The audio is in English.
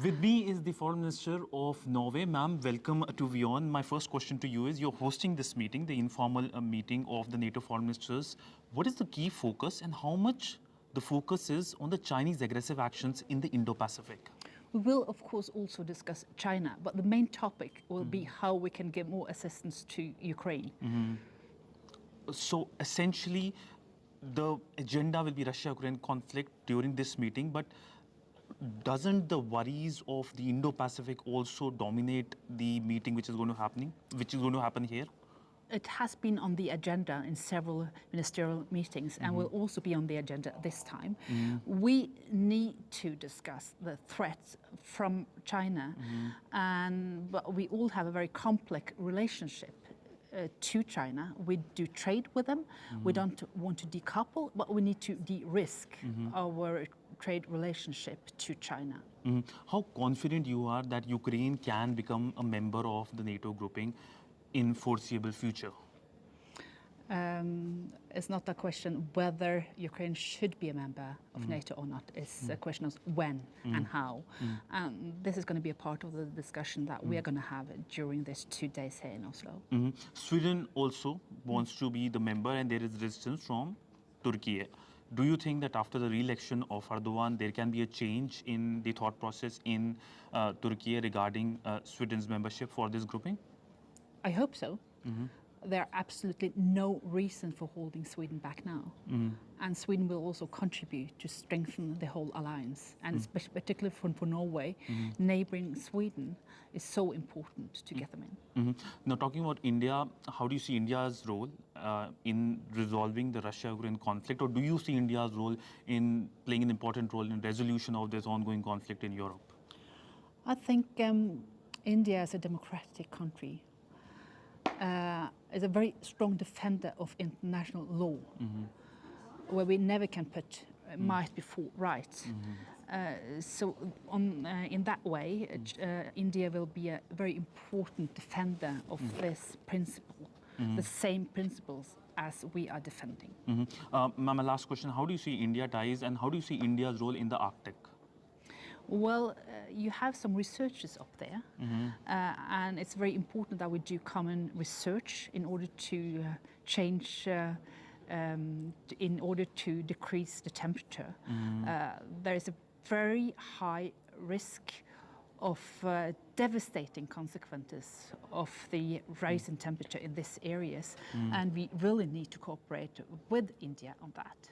With me is the Foreign Minister of Norway. Ma'am, welcome to WION. My first question to you is, you're hosting this meeting, the informal meeting of the NATO Foreign Ministers. What is the key focus and how much the focus is on the Chinese aggressive actions in the Indo-Pacific? We will, of course, also discuss China, but the main topic will be how we can give more assistance to Ukraine. So essentially, the agenda will be Russia-Ukraine conflict during this meeting, but doesn't the worries of the Indo-Pacific also dominate the meeting which is going to happen here? It has been on the agenda in several ministerial meetings and will also be on the agenda this time. We need to discuss the threats from China, but we all have a very complex relationship to China. We do trade with them. We don't want to decouple, but we need to de-risk our trade relationship to China. How confident you are that Ukraine can become a member of the NATO grouping in foreseeable future? It's not a question whether Ukraine should be a member of NATO or not. It's a question of when and how. And this is going to be a part of the discussion that we are going to have during these 2 days here in Oslo. Sweden also wants to be the member, and there is resistance from Turkey. Do you think that after the re-election of Erdogan, there can be a change in the thought process in Turkey regarding Sweden's membership for this grouping? I hope so. There are absolutely no reason for holding Sweden back now. And Sweden will also contribute to strengthen the whole alliance. And particularly for Norway, neighboring Sweden is so important to get them in. Now, talking about India, how do you see India's role in resolving the Russia-Ukraine conflict? Or do you see India's role in playing an important role in resolution of this ongoing conflict in Europe? I think India is a democratic country. Is a very strong defender of international law, where we never can put might before right. So in that way, India will be a very important defender of this principle, the same principles as we are defending. Ma'am, my last question, how do you see India ties and how do you see India's role in the Arctic? Well, you have some researchers up there, and it's very important that we do common research in order to change, in order to decrease the temperature. There is a very high risk of devastating consequences of the rise in temperature in these areas, and we really need to cooperate with India on that.